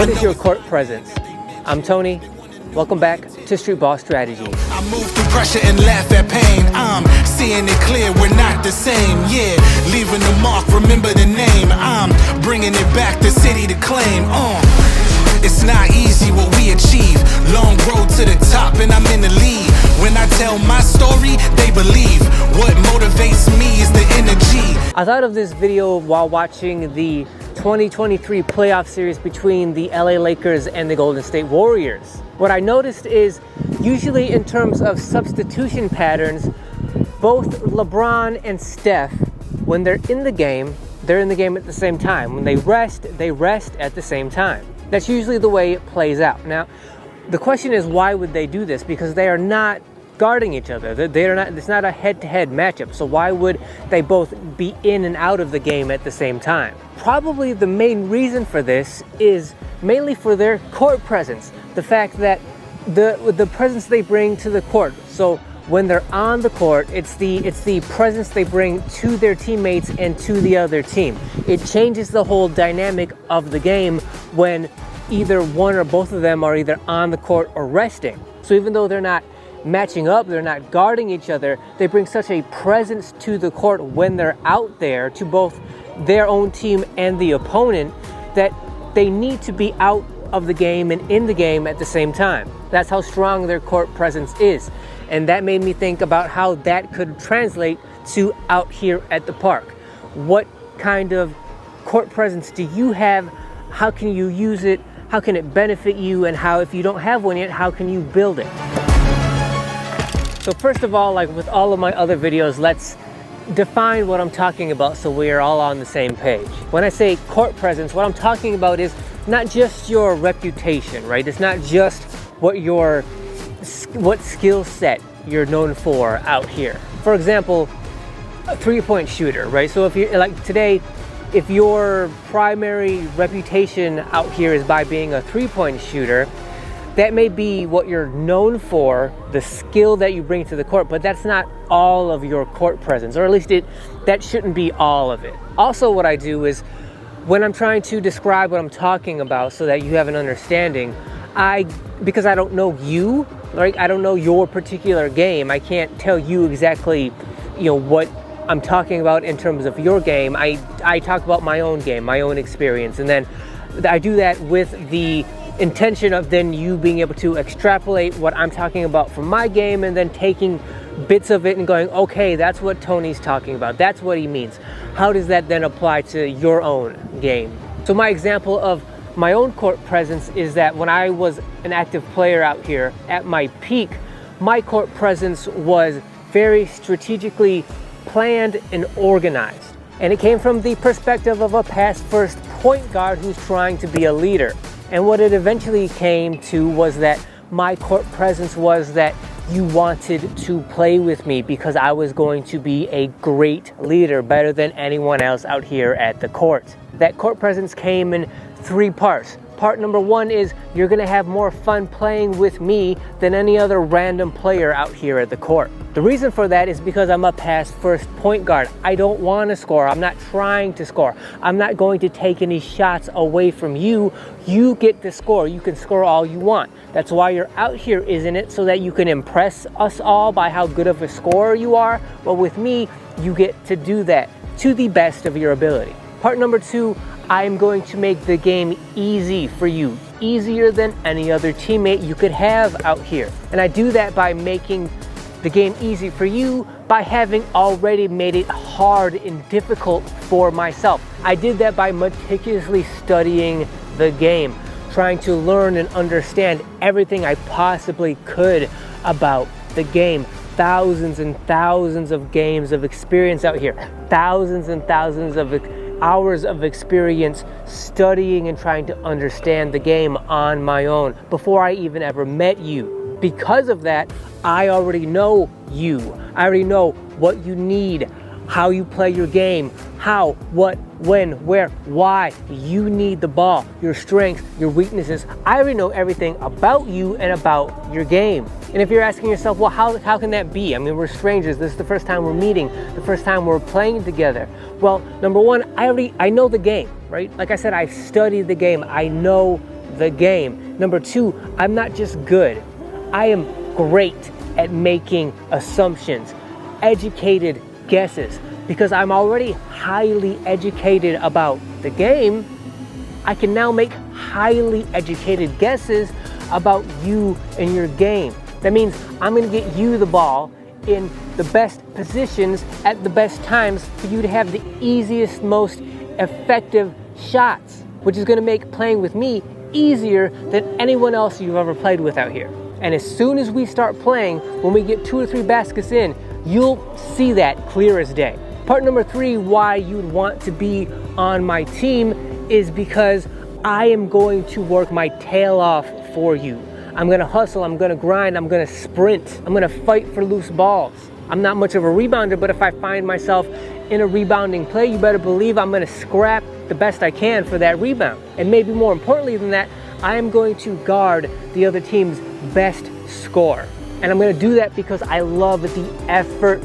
What is your court presence? I'm Tony. Welcome back to Streetball Strategies. I move through pressure and laugh at pain. I'm seeing it clear, we're not the same. Yeah, leaving the mark, remember the name. I'm bringing it back, the city to claim. It's not easy what we achieve. Long road to the top and I'm in the lead. When I tell my story, they believe. What motivates me is the energy. I thought of this video while watching the 2023 playoff series between the LA Lakers and the Golden State Warriors. What I noticed is, usually in terms of substitution patterns, both LeBron and Steph, when they're in the game at the same time. When they rest at the same time. That's usually the way it plays out. Now, the question is, why would they do this? Because they are not guarding each other. It's not a head-to-head matchup. So why would they both be in and out of the game at the same time? Probably the main reason for this is mainly for their court presence. The fact that the presence they bring to the court. So when they're on the court, it's the presence they bring to their teammates and to the other team. It changes the whole dynamic of the game when either one or both of them are either on the court or resting. So even though they're not matching up, they're not guarding each other, they bring such a presence to the court when they're out there to both their own team and the opponent that they need to be out of the game and in the game at the same time. That's how strong their court presence is. And that made me think about how that could translate to out here at the park. What kind of court presence do you have? How can you use it? How can it benefit you? And how, if you don't have one yet, how can you build it? So first of all, like with all of my other videos, let's define what I'm talking about so we are all on the same page. When I say court presence, what I'm talking about is not just your reputation, right? It's not just what skill set you're known for out here. For example, a three-point shooter, right? So if you're like today, if your primary reputation out here is by being a three-point shooter, that may be what you're known for, the skill that you bring to the court, but that's not all of your court presence, or at least that shouldn't be all of it. Also, what I do is when I'm trying to describe what I'm talking about so that you have an understanding, because I don't know you, right? I don't know your particular game. I can't tell you exactly, what I'm talking about in terms of your game. I talk about my own game, my own experience, and then I do that with the intention of then you being able to extrapolate what I'm talking about from my game and then taking bits of it and going, okay, that's what Tony's talking about. That's what he means. How does that then apply to your own game? So my example of my own court presence is that when I was an active player out here at my peak, my court presence was very strategically planned and organized. And it came from the perspective of a pass-first point guard who's trying to be a leader. And what it eventually came to was that my court presence was that you wanted to play with me because I was going to be a great leader, better than anyone else out here at the court. That court presence came in three parts. Part number one is you're gonna have more fun playing with me than any other random player out here at the court. The reason for that is because I'm a pass-first point guard. I don't want to score. I'm not trying to score. I'm not going to take any shots away from you. You get to score. You can score all you want. That's why you're out here, isn't it? So that you can impress us all by how good of a scorer you are. But with me, you get to do that to the best of your ability. Part number two, I'm going to make the game easy for you, easier than any other teammate you could have out here. And I do that by making the game easy for you by having already made it hard and difficult for myself. I did that by meticulously studying the game, trying to learn and understand everything I possibly could about the game. Thousands and thousands of games of experience out here, thousands and thousands of hours of experience studying and trying to understand the game on my own before I even ever met you. Because of that, I already know you. I already know what you need, how you play your game, how, what, when, where, why you need the ball, your strengths, your weaknesses. I already know everything about you and about your game. And if you're asking yourself, well, how can that be? I mean, we're strangers. This is the first time we're meeting, the first time we're playing together. Well, number one, I know the game, right? Like I said, I've studied the game. I know the game. Number two, I'm not just good. I am great at making assumptions, educated guesses. Because I'm already highly educated about the game, I can now make highly educated guesses about you and your game. That means I'm going to get you the ball in the best positions at the best times for you to have the easiest, most effective shots, which is going to make playing with me easier than anyone else you've ever played with out here. And as soon as we start playing, when we get 2 or 3 baskets in, you'll see that clear as day. Part number 3, why you'd want to be on my team, is because I am going to work my tail off for you. I'm gonna hustle, I'm gonna grind, I'm gonna sprint, I'm gonna fight for loose balls. I'm not much of a rebounder, but if I find myself in a rebounding play, you better believe I'm gonna scrap the best I can for that rebound. And maybe more importantly than that, I am going to guard the other team's best scorer. And I'm gonna do that because I love the effort,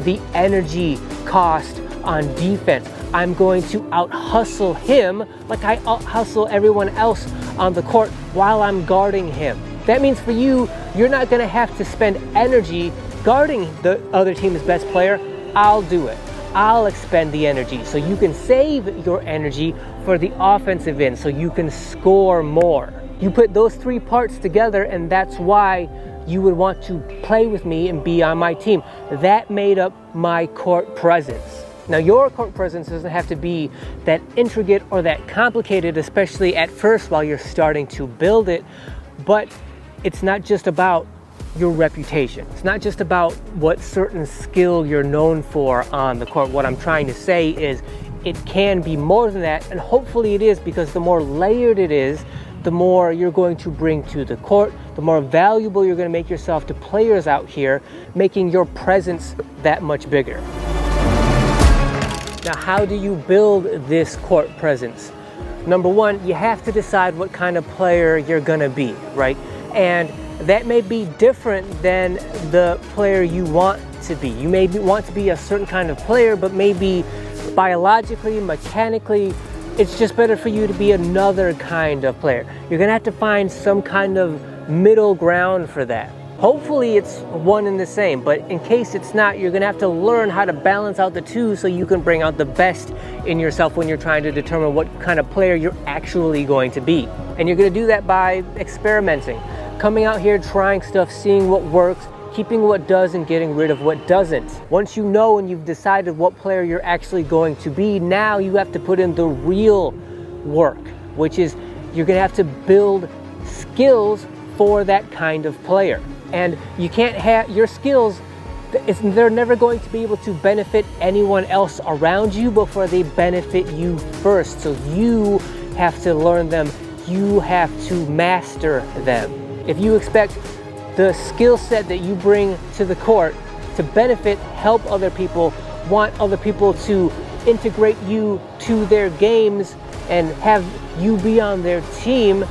the energy cost on defense. I'm going to out-hustle him like I out-hustle everyone else on the court while I'm guarding him. That means for you, you're not gonna have to spend energy guarding the other team's best player. I'll do it. I'll expend the energy so you can save your energy for the offensive end so you can score more. You put those 3 parts together, and that's why you would want to play with me and be on my team. That made up my court presence. Now, your court presence doesn't have to be that intricate or that complicated, especially at first while you're starting to build it, but it's not just about your reputation. It's not just about what certain skill you're known for on the court. What I'm trying to say is it can be more than that, and hopefully it is, because the more layered it is, the more you're going to bring to the court, the more valuable you're going to make yourself to players out here, making your presence that much bigger. Now, how do you build this court presence? Number one, you have to decide what kind of player you're going to be, right? And that may be different than the player you want to be. You may want to be a certain kind of player, but maybe biologically, mechanically, it's just better for you to be another kind of player. You're gonna have to find some kind of middle ground for that. Hopefully it's one and the same, but in case it's not, you're gonna have to learn how to balance out the two so you can bring out the best in yourself when you're trying to determine what kind of player you're actually going to be. And you're gonna do that by experimenting, coming out here, trying stuff, seeing what works, keeping what does and getting rid of what doesn't. Once you know and you've decided what player you're actually going to be, now you have to put in the real work, which is you're gonna have to build skills for that kind of player. And you can't have your skills, they're never going to be able to benefit anyone else around you before they benefit you first. So you have to learn them, you have to master them. If you expect the skill set that you bring to the court to benefit, help other people, want other people to integrate you to their games and have you be on their team,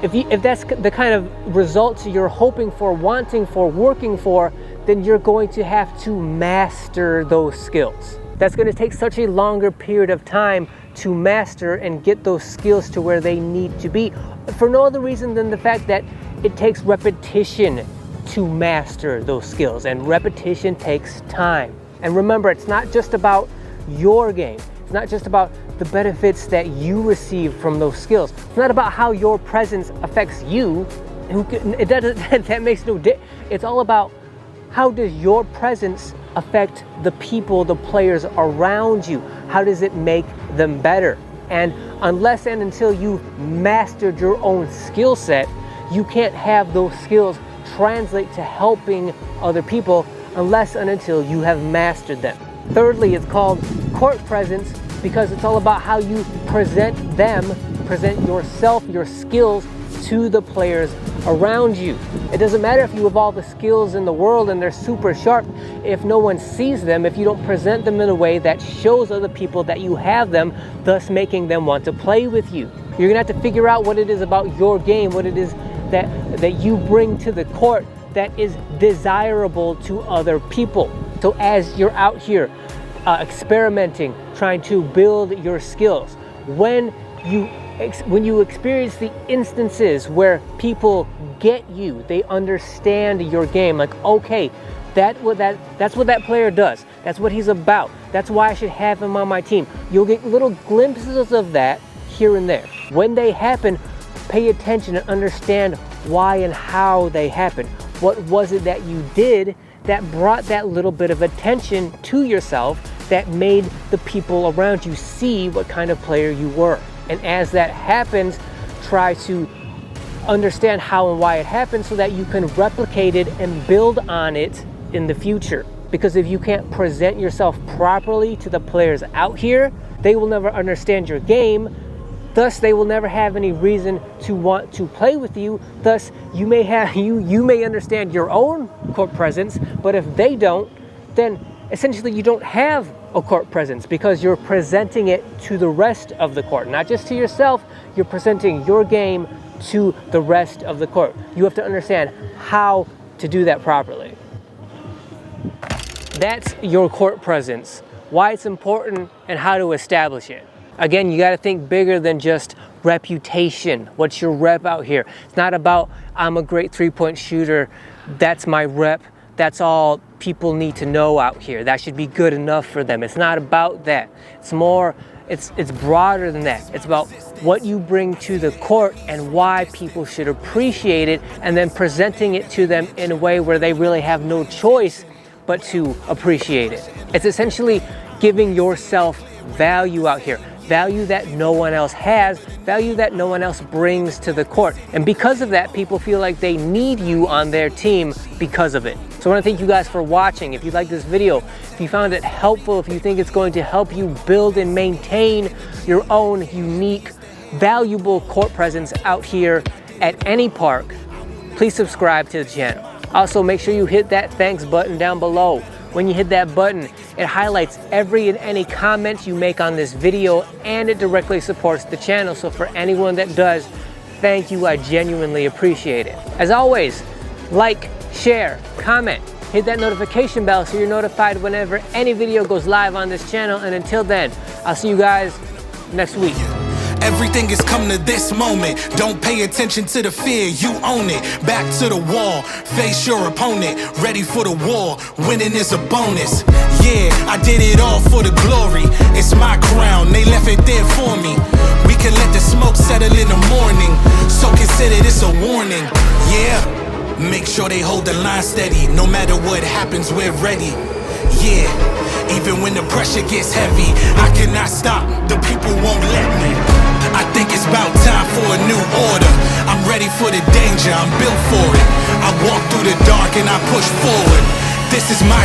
if that's the kind of results you're hoping for, wanting for, working for, then you're going to have to master those skills. That's going to take such a longer period of time to master and get those skills to where they need to be, for no other reason than the fact that it takes repetition to master those skills, and repetition takes time. And remember, it's not just about your game. It's not just about the benefits that you receive from those skills. It's not about how your presence affects you. That makes no difference. It's all about how does your presence affect the people, the players around you? How does it make them better? And unless and until you've mastered your own skill set, you can't have those skills translate to helping other people unless and until you have mastered them. Thirdly, it's called court presence because it's all about how you present them, present yourself, your skills to the players around you. It doesn't matter if you have all the skills in the world and they're super sharp. If no one sees them, if you don't present them in a way that shows other people that you have them, thus making them want to play with you. You're gonna have to figure out what it is about your game, what it is that you bring to the court that is desirable to other people. So as you're out here experimenting, trying to build your skills, when you when you experience the instances where people get you, they understand your game, like, okay, that's what that player does. That's what he's about. That's why I should have him on my team. You'll get little glimpses of that here and there. When they happen, pay attention and understand why and how they happen. What was it that you did that brought that little bit of attention to yourself that made the people around you see what kind of player you were? And as that happens, try to understand how and why it happened so that you can replicate it and build on it in the future. Because if you can't present yourself properly to the players out here, they will never understand your game. Thus, they will never have any reason to want to play with you. Thus, you may understand your own court presence, but if they don't, then essentially you don't have a court presence because you're presenting it to the rest of the court, not just to yourself. You're presenting your game to the rest of the court. You have to understand how to do that properly. That's your court presence, why it's important, and how to establish it. Again, you got to think bigger than just reputation. What's your rep out here? It's not about, I'm a great three-point shooter, that's my rep, that's all people need to know out here. That should be good enough for them. It's not about that. It's more, it's broader than that. It's about what you bring to the court and why people should appreciate it, and then presenting it to them in a way where they really have no choice but to appreciate it. It's essentially giving yourself value out here. Value that no one else has, value that no one else brings to the court. And because of that, people feel like they need you on their team because of it. So I want to thank you guys for watching. If you like this video, if you found it helpful, if you think it's going to help you build and maintain your own unique, valuable court presence out here at any park, please subscribe to the channel. Also, make sure you hit that thanks button down below. When you hit that button, it highlights every and any comments you make on this video, and it directly supports the channel. So for anyone that does, thank you, I genuinely appreciate it. As always, like, share, comment, hit that notification bell so you're notified whenever any video goes live on this channel. And until then, I'll see you guys next week. Everything has come to this moment. Don't pay attention to the fear, you own it. Back to the wall, face your opponent. Ready for the war, winning is a bonus. Yeah, I did it all for the glory. It's my crown, they left it there for me. We can let the smoke settle in the morning, so consider this a warning. Yeah, make sure they hold the line steady. No matter what happens, we're ready. Yeah, even when the pressure gets heavy, I cannot stop, the people won't let me. I think it's about time for a new order. I'm ready for the danger, I'm built for it. I walk through the dark and I push forward. This is my